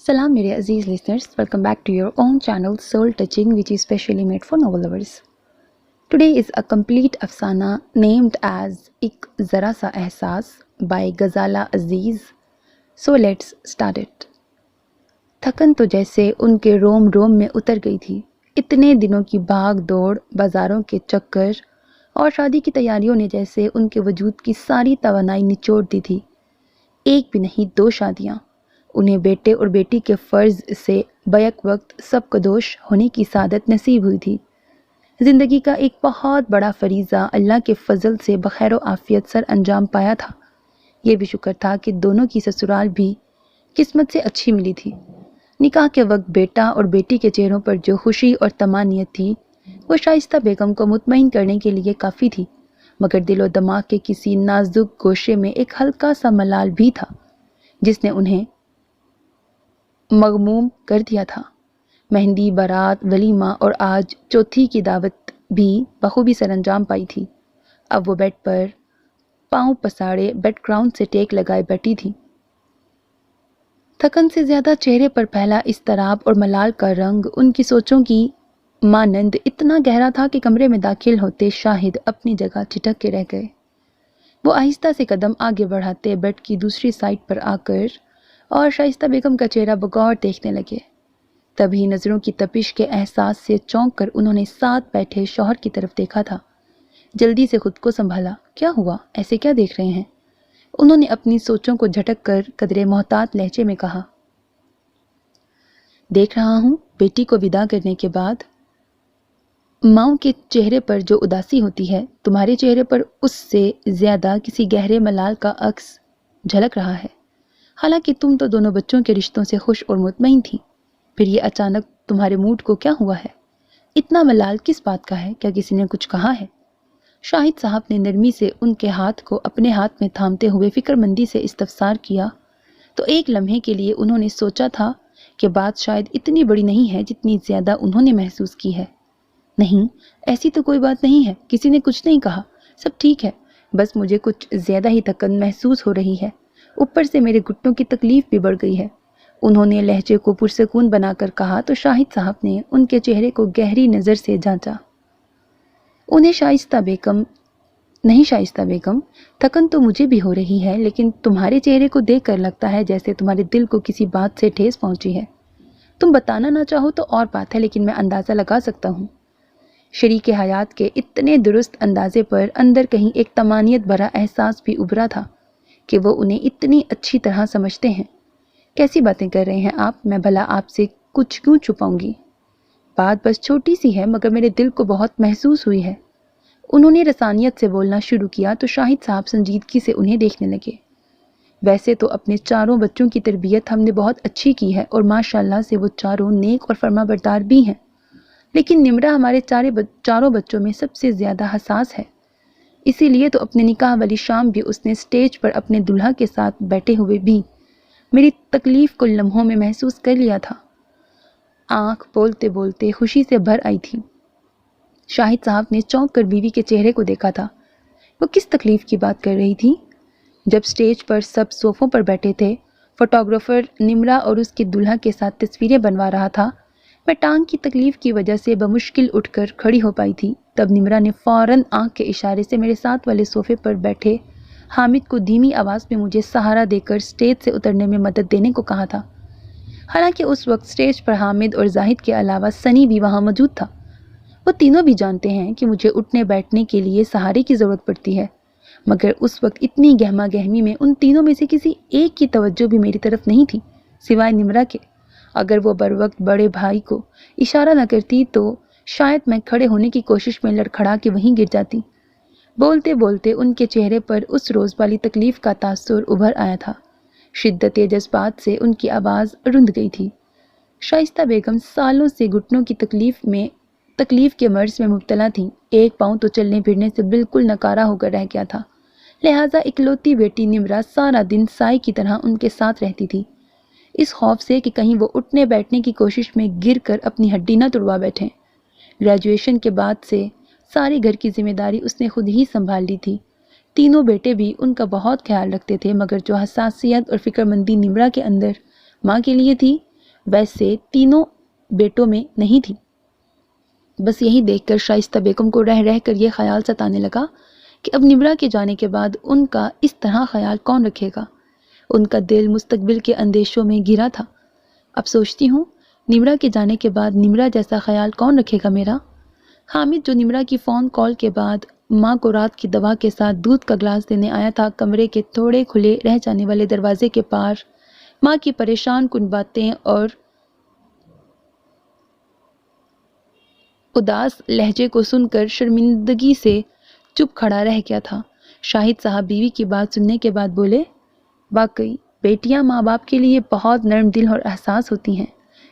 Salam मेरे अजीज listeners, welcome back to your own channel Soul Touching, which is specially made for novel lovers. Today is a complete afsana named as एक ज़रा सा एहसास by Ghazala Aziz. So let's start it. थकन तो जैसे उनके रोम रोम में उतर गई थी. इतने दिनों की भाग दौड़, बाजारों के चक्कर और शादी की तैयारियों ने जैसे उनके वजूद की सारी तवानाई निचोड़ दी थी. एक भी नहीं, 2 शादियाँ. उन्हें बेटे और बेटी के फ़र्ज़ से बैक वक्त सब कदोश होने की सादत नसीब हुई थी. ज़िंदगी का एक बहुत बड़ा फ़रीज़ा अल्लाह के फ़ज़ल से बखैर आफ़ियत सर अंजाम पाया था. ये भी शुक्र था कि दोनों की ससुराल भी किस्मत से अच्छी मिली थी. निकाह के वक्त बेटा और बेटी के चेहरों पर जो खुशी और तमानियत थी वो शाइस्ता बेगम को मुतमईन करने के लिए काफ़ी थी, मगर दिलो दिमाग के किसी नाजुक गोशे में एक हल्का सा मलाल भी था जिसने उन्हें मगमूम कर दिया था. मेहंदी, बारात, वलीमा और आज चौथी की दावत भी बखूबी सरअंजाम पाई थी. अब वो बेड पर पाँव पसारे बैकग्राउंड से टेक लगाए बैठी थी. थकन से ज़्यादा चेहरे पर फैला इस्तराब और मलाल का रंग उनकी सोचों की मानंद इतना गहरा था कि कमरे में दाखिल होते शाहिद अपनी जगह ठिठक के रह गए. वो आहिस्ता से कदम आगे बढ़ाते बेड की दूसरी साइड पर आकर और शाइस्ता बेगम का चेहरा बगौर देखने लगे. तभी नज़रों की तपिश के एहसास से चौंक कर उन्होंने साथ बैठे शौहर की तरफ देखा था. जल्दी से खुद को संभाला. क्या हुआ, ऐसे क्या देख रहे हैं? उन्होंने अपनी सोचों को झटक कर कदरे मोहतात लहजे में कहा. देख रहा हूँ, बेटी को विदा करने के बाद माओ के चेहरे पर जो उदासी होती है, तुम्हारे चेहरे पर उससे ज़्यादा किसी गहरे मलाल का अक्स झलक रहा है. हालांकि तुम तो दोनों बच्चों के रिश्तों से खुश और मुतमईन थी, फिर ये अचानक तुम्हारे मूड को क्या हुआ है? इतना मलाल किस बात का है? क्या किसी ने कुछ कहा है? शाहिद साहब ने नरमी से उनके हाथ को अपने हाथ में थामते हुए फिक्रमंदी से इस्तफसार किया. तो एक लम्हे के लिए उन्होंने सोचा था कि बात शायद इतनी बड़ी नहीं है जितनी ज़्यादा उन्होंने महसूस की है. नहीं, ऐसी तो कोई बात नहीं है, किसी ने कुछ नहीं कहा, सब ठीक है. बस मुझे कुछ ज़्यादा ही थकन महसूस हो रही है. ऊपर से मेरे घुटनों की तकलीफ भी बढ़ गई है. उन्होंने लहजे को पुरसकून बनाकर कहा तो शाहिद साहब ने उनके चेहरे को गहरी नज़र से जांचा. उन्हें शाइस्ता बेगम, थकन तो मुझे भी हो रही है, लेकिन तुम्हारे चेहरे को देखकर लगता है जैसे तुम्हारे दिल को किसी बात से ठेस पहुंची है. तुम बताना ना चाहो तो और बात है, लेकिन मैं अंदाज़ा लगा सकता हूँ. शरीके हयात के इतने दुरुस्त अंदाजे पर अंदर कहीं एक तमानियत भरा एहसास भी उभरा था कि वो उन्हें इतनी अच्छी तरह समझते हैं. कैसी बातें कर रहे हैं आप? मैं भला आपसे कुछ क्यों छुपाऊंगी? बात बस छोटी सी है, मगर मेरे दिल को बहुत महसूस हुई है. उन्होंने रसानियत से बोलना शुरू किया तो शाहिद साहब संजीदगी से उन्हें देखने लगे. वैसे तो अपने चारों बच्चों की तरबियत हमने बहुत अच्छी की है और माशाल्लाह से वो चारों नेक और फर्माबरदार भी हैं, लेकिन निमरा हमारे चारों बच्चों में सबसे ज़्यादा हसास है. इसीलिए तो अपने निकाह वाली शाम भी उसने स्टेज पर अपने दुल्हा के साथ बैठे हुए भी मेरी तकलीफ़ को लम्हों में महसूस कर लिया था. आँख बोलते बोलते खुशी से भर आई थी. शाहिद साहब ने चौंक कर बीवी के चेहरे को देखा था. वो किस तकलीफ़ की बात कर रही थी? जब स्टेज पर सब सोफ़ों पर बैठे थे, फोटोग्राफर निमरा और उसके दुल्हा के साथ तस्वीरें बनवा रहा था, मैं टांग की तकलीफ़ की वजह से बमुश्किल उठकर खड़ी हो पाई थी. तब निमरा ने फ़ौरन आँख के इशारे से मेरे साथ वाले सोफ़े पर बैठे हामिद को धीमी आवाज़ में मुझे सहारा देकर स्टेज से उतरने में मदद देने को कहा था. हालांकि उस वक्त स्टेज पर हामिद और जाहिद के अलावा सनी भी वहाँ मौजूद था. वो तीनों भी जानते हैं कि मुझे उठने बैठने के लिए सहारे की ज़रूरत पड़ती है, मगर उस वक्त इतनी गहमा गहमी में उन तीनों में से किसी एक की तवज्जो भी मेरी तरफ नहीं थी, सिवाय निमरा के. अगर वो बर वक्त बड़े भाई को इशारा न करती तो शायद मैं खड़े होने की कोशिश में लड़खड़ा के वहीं गिर जाती. बोलते बोलते उनके चेहरे पर उस रोज़ वाली तकलीफ़ का तासुर उभर आया था. शिद्दत जज्बात से उनकी आवाज़ रुंध गई थी. शाइस्ता बेगम सालों से घुटनों की तकलीफ़ के मर्ज़ में मुब्तला थी. एक पाँव तो चलने फिरने से बिल्कुल नकारा होकर रह गया था. लिहाजा इकलौती बेटी निमरा सारा दिन साई की तरह उनके साथ रहती थी, इस खौफ से कि कहीं वो उठने बैठने की कोशिश में गिर कर अपनी हड्डी न तुड़वा बैठें. ग्रेजुएशन के बाद से सारी घर की जिम्मेदारी उसने खुद ही संभाल ली थी. तीनों बेटे भी उनका बहुत ख्याल रखते थे, मगर जो हसासियत और फिक्रमंदी निमरा के अंदर माँ के लिए थी वैसे तीनों बेटों में नहीं थी। बस यही देखकर शाइस्ता बेगम को रह रह कर ये ख्याल सताने लगा कि अब निम्रा के जाने के बाद उनका इस तरह ख्याल कौन रखेगा। उनका दिल मुस्तकबिल के अंदेशों में घिरा था। अब सोचती हूँ, निम्रा के जाने के बाद निम्रा जैसा ख्याल कौन रखेगा मेरा। हामिद जो निम्रा की फ़ोन कॉल के बाद माँ को रात की दवा के साथ दूध का गिलास देने आया था, कमरे के थोड़े खुले रह जाने वाले दरवाजे के पार माँ की परेशान कुन बातें और उदास लहजे को सुनकर शर्मिंदगी से चुप खड़ा रह गया था। शाहिद साहब बीवी की बात सुनने के बाद बोले, वाकई बेटियां माँ बाप के लिए बहुत नरम दिल और एहसास होती हैं,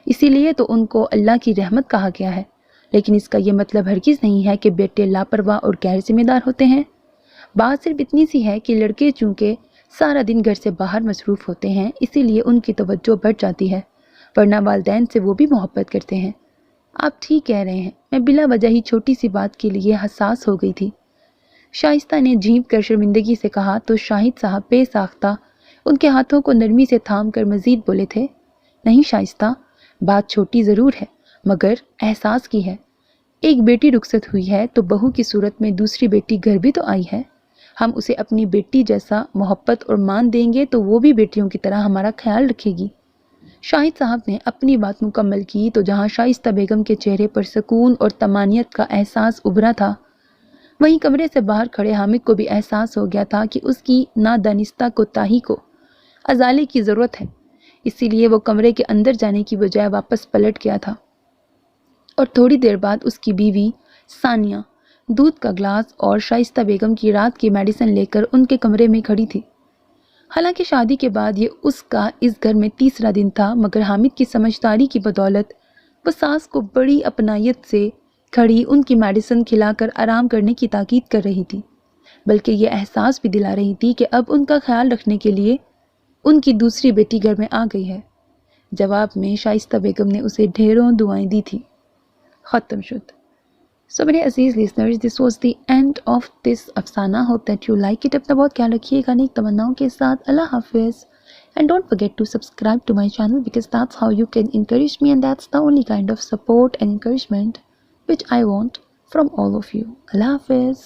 इसीलिए तो उनको अल्लाह की रहमत कहा गया है। लेकिन इसका ये मतलब हरगिज़ नहीं है कि बेटे लापरवाह और गैर जिम्मेदार होते हैं। बात सिर्फ इतनी सी है कि लड़के चूँकि सारा दिन घर से बाहर मसरूफ़ होते हैं, इसीलिए उनकी तवज्जो बढ़ जाती है, वरना वालिदैन से वो भी मोहब्बत करते हैं। आप ठीक कह रहे हैं, मैं बिला वजह ही छोटी सी बात के लिए हसास हो गई थी। शाइस्ता ने झींप कर शर्मिंदगी से कहा तो शाहिद साहब बेसाख्ता उनके हाथों को नरमी से थाम कर मजीद बोले थे, नहीं शाइस्ता, बात छोटी ज़रूर है मगर एहसास की है। एक बेटी रुखसत हुई है तो बहू की सूरत में दूसरी बेटी घर भी तो आई है। हम उसे अपनी बेटी जैसा मोहब्बत और मान देंगे तो वो भी बेटियों की तरह हमारा ख्याल रखेगी। शाहिद साहब ने अपनी बात मुकम्मल की तो जहाँ शाइस्ता बेगम के चेहरे पर सुकून और तमानियत का एहसास उभरा था, वहीं कमरे से बाहर खड़े हामिद को भी एहसास हो गया था कि उसकी नादानिस्ता कोताही को अजाले की ज़रूरत है। इसीलिए वो कमरे के अंदर जाने की बजाय वापस पलट गया था और थोड़ी देर बाद उसकी बीवी सानिया दूध का गिलास और शाइस्ता बेगम की रात की मेडिसिन लेकर उनके कमरे में खड़ी थी। हालांकि शादी के बाद ये उसका इस घर में तीसरा दिन था, मगर हामिद की समझदारी की बदौलत वो सास को बड़ी अपनायत से खड़ी उनकी मेडिसिन खिलाकर आराम करने की ताकीद कर रही थी, बल्कि ये एहसास भी दिला रही थी कि अब उनका ख्याल रखने के लिए उनकी दूसरी बेटी घर में आ गई है। जवाब में शाइस्ता बेगम ने उसे ढेरों दुआएं दी थी। ख़त्म शुद। सो मेरे अजीज़ listeners, this was the end of this अफसाना। Hope that you like it. अपना बहुत ख्याल रखिएगा नेक तमन्नाओं के साथ। अल्लाह हाफिज़। And don't forget to subscribe to my channel because that's how you can encourage me, and that's the only kind of support and encouragement which I want from all of you. Allah Hafiz.